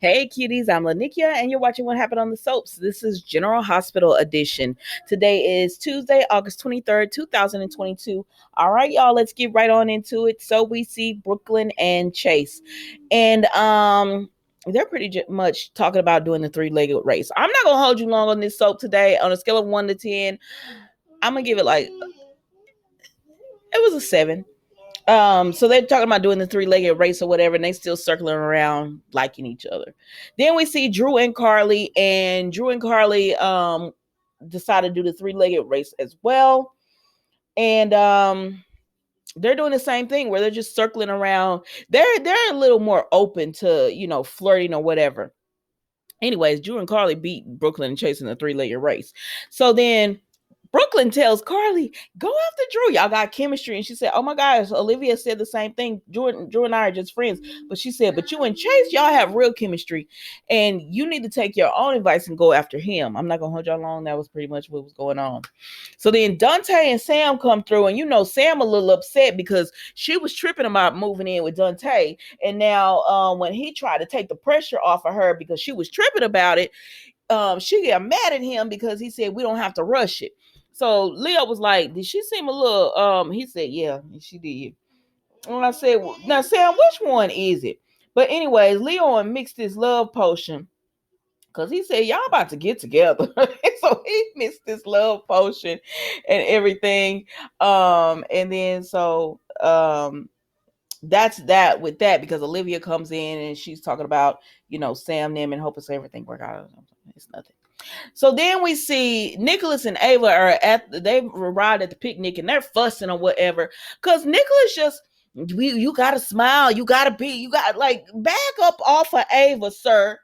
Hey cuties, I'm Lanikia and you're watching What Happened on the Soaps. This is General Hospital edition. Today is Tuesday, August 23rd, 2022. All right, y'all, let's get right on into it. So we see Brooklyn and Chase. And they're pretty much talking about doing the three-legged race. I'm not going to hold you long on this soap today. On a scale of 1 to 10, I'm going to give it like it was a 7. So they're talking about doing the three-legged race or whatever, and they still circling around liking each other. Then we see Drew and Carly, decided to do the three-legged race as well. And they're doing the same thing where they're just circling around. They're a little more open to, flirting or whatever. Anyways, Drew and Carly beat Brooklyn and Chase in the three-legged race. So then Brooklyn tells Carly, go after Drew. Y'all got chemistry. And she said, oh my gosh, Olivia said the same thing. Drew and I are just friends. But she said, but you and Chase, y'all have real chemistry. And you need to take your own advice and go after him. I'm not going to hold y'all long. That was pretty much what was going on. So then Dante and Sam come through. And Sam a little upset because she was tripping about moving in with Dante. And now when he tried to take the pressure off of her because she was tripping about it, she got mad at him because he said, we don't have to rush it. So Leo was like, did she seem a little, he said, yeah, she did. And I said, well, now Sam, which one is it? But anyways, Leon mixed his love potion because he said, y'all about to get together. So he mixed his love potion and everything. And then that's that with that, because Olivia comes in and she's talking about, Sam, them, and hoping everything work out. It's nothing. So then we see Nicholas and Ava they arrived at the picnic and they're fussing or whatever. Cause Nicholas you gotta smile, you gotta like back up off of Ava, sir.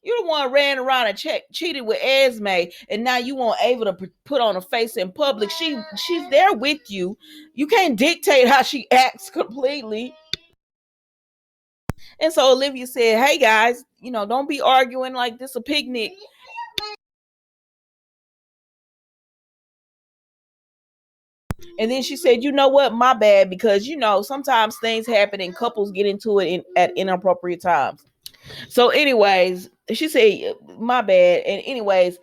You the one ran around and cheated with Esme, and now you want Ava to put on a face in public. She's there with you. You can't dictate how she acts completely. And so Olivia said, hey guys, don't be arguing like this a picnic. And then she said, you know what, my bad, because sometimes things happen and couples get into it at inappropriate times. So anyways, she said, my bad. And anyways,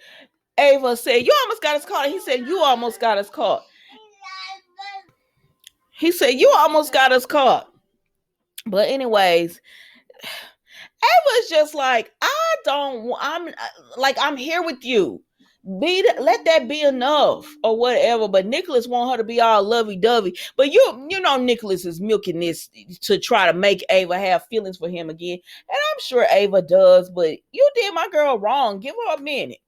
Ava said, you almost got us caught. And he said, you almost got us caught. He said, you almost got us caught. But anyways, Ava's just like, I'm here with you. Let that be enough or whatever. But Nicholas want her to be all lovey-dovey. But you know Nicholas is milking this to try to make Ava have feelings for him again. And I'm sure Ava does, but you did my girl wrong. Give her a minute.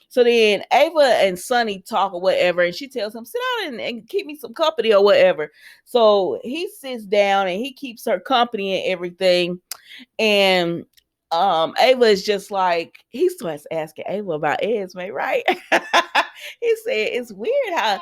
So then Ava and Sonny talk or whatever, and she tells him, sit down and keep me some company or whatever. So he sits down and he keeps her company and everything. And Ava is just like, he starts asking Ava about Esme, right? He said, it's weird how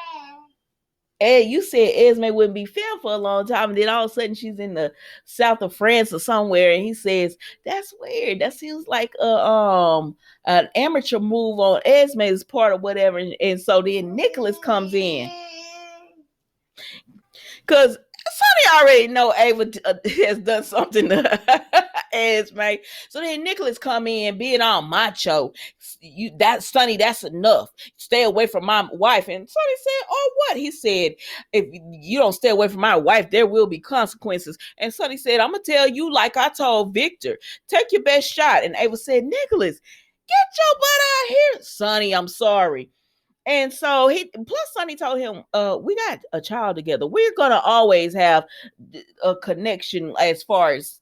you said Esme wouldn't be film for a long time, and then all of a sudden she's in the south of France or somewhere, and he says, that's weird. That seems like an amateur move on Esme's part or whatever. And so then Nicholas comes in. Because Sonny already know Ava has done something to Esme. So then Nicholas come in being all macho. Sonny, that's enough. Stay away from my wife. And Sonny said, oh, what? He said, if you don't stay away from my wife, there will be consequences. And Sonny said, I'm going to tell you like I told Victor. Take your best shot. And Ava said, Nicholas, get your butt out here. Sonny, I'm sorry. And so Sonny told him, we got a child together. We're gonna always have a connection as far as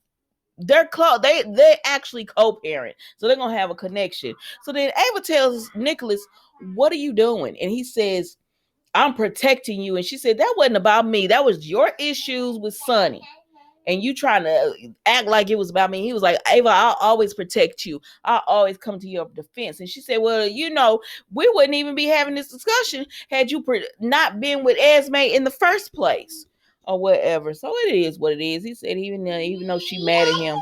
they're close. They actually co-parent, so they're gonna have a connection. So then Ava tells Nicholas, what are you doing? And he says, I'm protecting you. And she said, that wasn't about me. That was your issues with Sonny. And you trying to act like it was about me. He was like, Ava, I'll always protect you. I'll always come to your defense. And she said, well, we wouldn't even be having this discussion had you not been with Esme in the first place or whatever. So it is what it is. He said, even though she mad at him.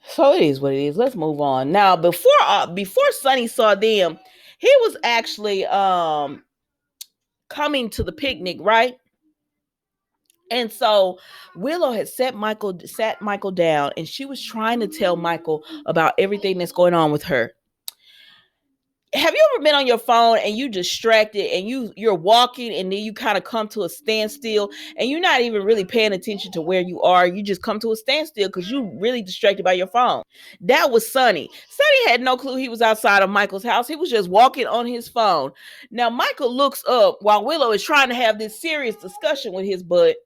So it is what it is. Let's move on. Now, before Sonny saw them, he was actually coming to the picnic, right? And so Willow had sat Michael down, and she was trying to tell Michael about everything that's going on with her. Have you ever been on your phone and you distracted and you're walking and then you kind of come to a standstill and you're not even really paying attention to where you are? You just come to a standstill because you're really distracted by your phone. That was Sonny. Sonny had no clue he was outside of Michael's house. He was just walking on his phone. Now Michael looks up while Willow is trying to have this serious discussion with his bud.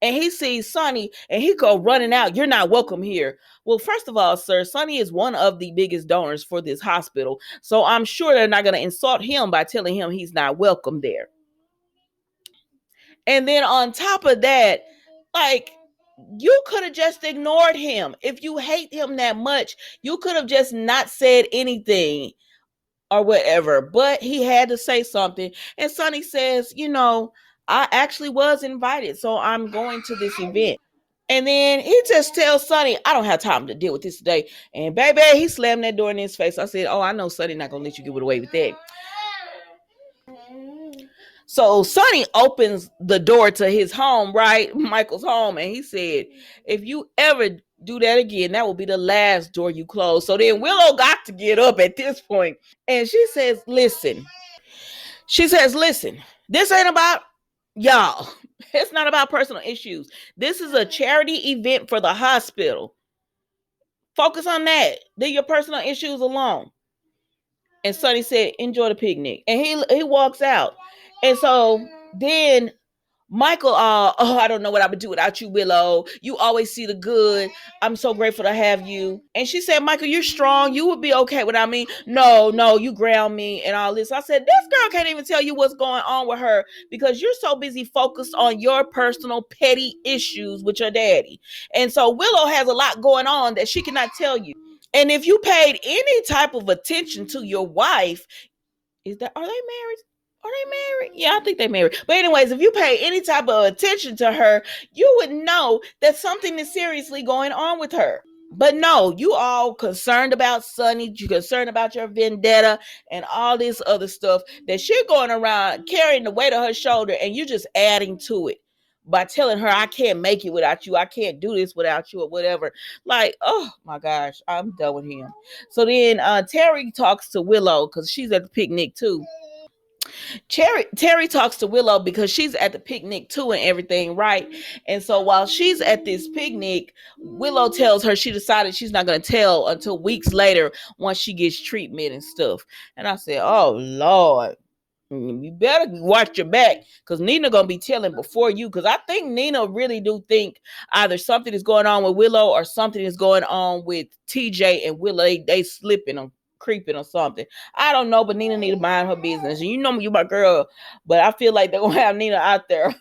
And he sees Sonny and he go running out. You're not welcome here. Well, first of all, sir, Sonny is one of the biggest donors for this hospital. So I'm sure they're not going to insult him by telling him he's not welcome there. And then on top of that, like, you could have just ignored him. If you hate him that much, you could have just not said anything or whatever. But he had to say something. And Sonny says, I actually was invited, so I'm going to this event. And then he just tells Sonny, I don't have time to deal with this today. And baby, he slammed that door in his face. I said, I know Sonny not going to let you get away with that. So Sonny opens the door to his home, right? Michael's home. And he said, if you ever do that again, that will be the last door you close. So then Willow got to get up at this point. And she says, listen, this ain't about y'all. It's not about personal issues. This is a charity event for the hospital. Focus on that. Leave your personal issues alone. And Sonny said, enjoy the picnic. And he walks out. And so then Michael, I don't know what I would do without you, Willow. You always see the good. I'm so grateful to have you. And she said, Michael, you're strong. You would be okay without me. No, you ground me and all this. I said, this girl can't even tell you what's going on with her because you're so busy focused on your personal petty issues with your daddy. And so Willow has a lot going on that she cannot tell you. And if you paid any type of attention to your wife, are they married? Are they married? Yeah, I think they're married. But anyways, if you pay any type of attention to her, you would know that something is seriously going on with her. But no, you all concerned about Sonny, you concerned about your vendetta and all this other stuff that she's going around carrying the weight on her shoulder, and you're just adding to it by telling her, I can't make it without you. I can't do this without you or whatever. Like, oh my gosh, I'm done with him. So then Terry talks to Willow because she's at the picnic too. Terry talks to Willow because she's at the picnic too and everything, right? And so while she's at this picnic, Willow tells her she decided she's not going to tell until weeks later once she gets treatment and stuff. And I said, oh Lord, you better watch your back because Nina gonna be telling before you, because I think Nina really do think either something is going on with Willow or something is going on with TJ and Willow. They slipping or creeping or something. I don't know, but Nina need to mind her business. You know me, you my girl, but I feel like they're gonna have Nina out there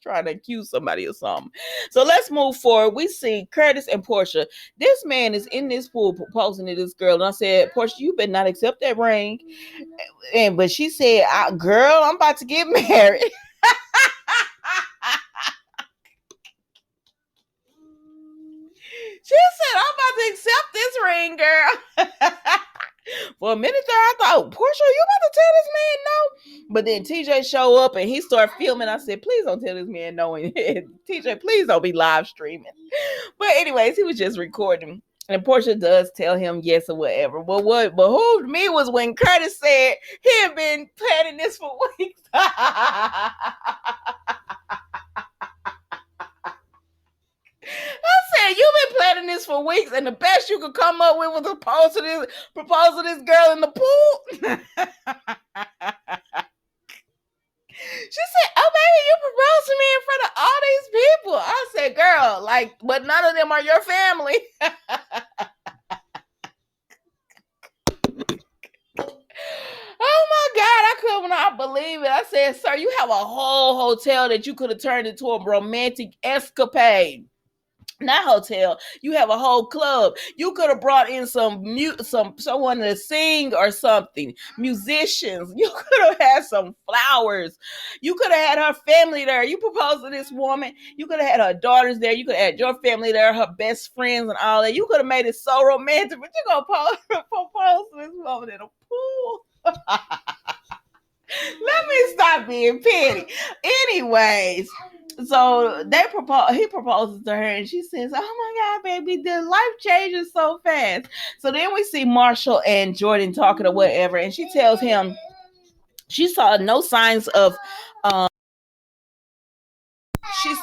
trying to accuse somebody or something. So let's move forward. We see Curtis and Portia. This man is in this pool proposing to this girl. And I said, Portia, you better not accept that ring. But she said, girl, I'm about to get married. She said, I'm about to accept this ring, girl. For a minute there, I thought, Portia, you about to tell this man no? But then TJ show up and he started filming. I said, please don't tell this man no. And TJ, please don't be live streaming. But anyways, he was just recording. And Portia does tell him yes or whatever. But what behooved me was when Curtis said he had been planning this for weeks. I said, you've been planning this for weeks, and the best you could come up with was to propose to this girl in the pool. She said, oh, baby, you proposed to me in front of all these people. I said, girl, but none of them are your family. Oh my God, I could not believe it. I said, sir, you have a whole hotel that you could have turned into a romantic escapade. Not hotel. You have a whole club. You could have brought in someone to sing or something. Musicians. You could have had some flowers. You could have had her family there. You proposed to this woman. You could have had her daughters there. You could have had your family there, her best friends and all that. You could have made it so romantic, but you're gonna propose to this woman in a pool. Let me stop being petty. Anyways, So he proposes to her, and she says, "Oh my God, baby, the life changes so fast." So then we see Marshall and Jordan talking or whatever, and she tells him she saw no signs of she's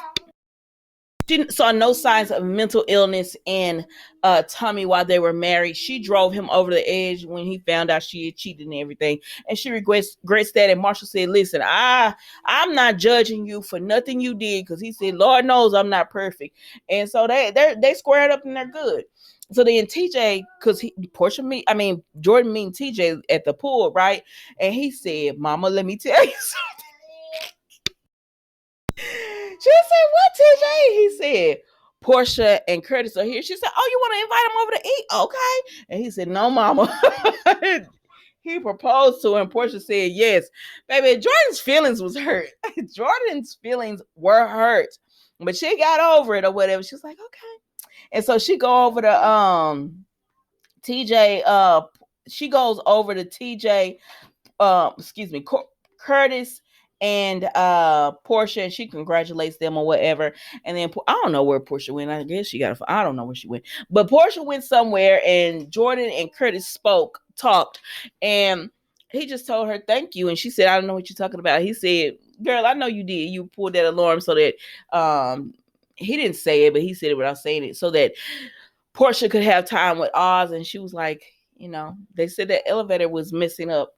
she saw no signs of mental illness in Tommy while they were married. She drove him over the edge when he found out she had cheated and everything, and she regrets that. And Marshall said, "Listen, I'm not judging you for nothing you did, because he said, Lord knows I'm not perfect." And so they squared up and they're good. So then TJ, because Jordan meeting TJ at the pool, right? And he said, "Mama, let me tell you something." She said, "What, TJ?" He said, "Portia and Curtis are here." She said, "Oh, you want to invite them over to eat? Okay." And he said, "No, mama." He proposed to her, and Portia said yes. Baby, Jordan's feelings was hurt. Jordan's feelings were hurt. But she got over it or whatever. She was like, okay. And so she go over to TJ, she goes over to TJ, excuse me, Curtis and Portia, and she congratulates them or whatever. And then I don't know where Portia went. I guess I don't know where she went, but Portia went somewhere, and Jordan and Curtis talked, and he just told her thank you, and she said, "I don't know what you're talking about." He said, "Girl, I know you did. You pulled that alarm so that he didn't say it, but he said it without saying it, so that Portia could have time with Oz." And she was like, they said that elevator was messing up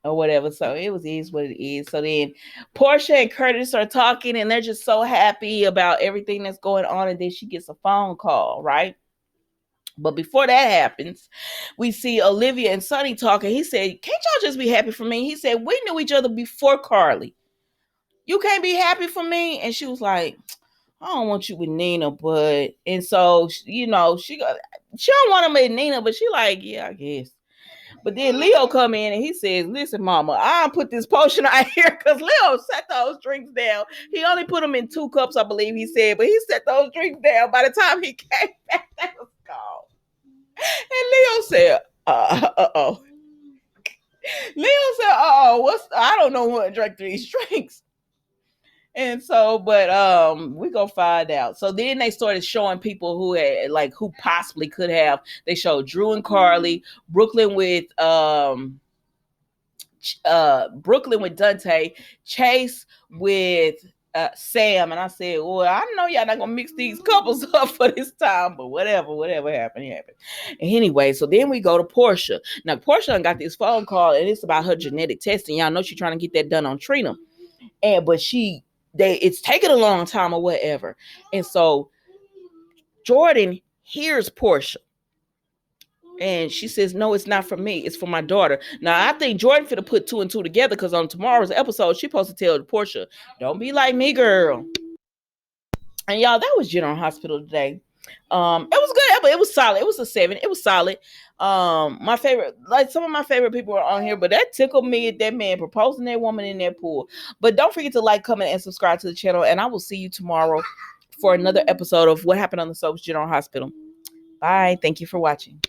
or whatever. So is what it is. So then Portia and Curtis are talking, and they're just so happy about everything that's going on. And then she gets a phone call, right? But before that happens, we see Olivia and Sonny talking. He said, "Can't y'all just be happy for me?" He said, "We knew each other before Carly. You can't be happy for me?" And she was like, "I don't want you with Nina, but," and so she don't want him with Nina, but she like, "Yeah, I guess." But then Leo come in and he says, "Listen, mama, I put this potion out here," because Leo set those drinks down. He only put them in 2 cups, I believe he said, but he set those drinks down. By the time he came back, that was gone. And Leo said, uh-oh. Leo said, "Uh-oh, I don't know who drank these drinks." And so, but we gonna find out. So then they started showing people who possibly could have. They showed Drew and Carly, Brooklyn with Dante, Chase with Sam. And I said, "Well, I know y'all not gonna mix these couples up for this time, but whatever happened. And anyway, so then we go to Portia. Now Portia got this phone call, and it's about her genetic testing. Y'all know she's trying to get that done on Trina, but it's taking a long time or whatever. And so Jordan hears Portia, and she says, "No, it's not for me. It's for my daughter." Now, I think Jordan finna put 2 and 2 together, because on tomorrow's episode, she's supposed to tell Portia, "Don't be like me, girl." And y'all, that was General Hospital today. It was good, but it was solid. It was a 7. It was solid. My favorite, like some of my favorite people are on here, but that tickled me, that man proposing that woman in that pool. But don't forget to like, comment, and subscribe to the channel. And I will see you tomorrow for another episode of What Happened on the Soaps General Hospital. Bye. Thank you for watching.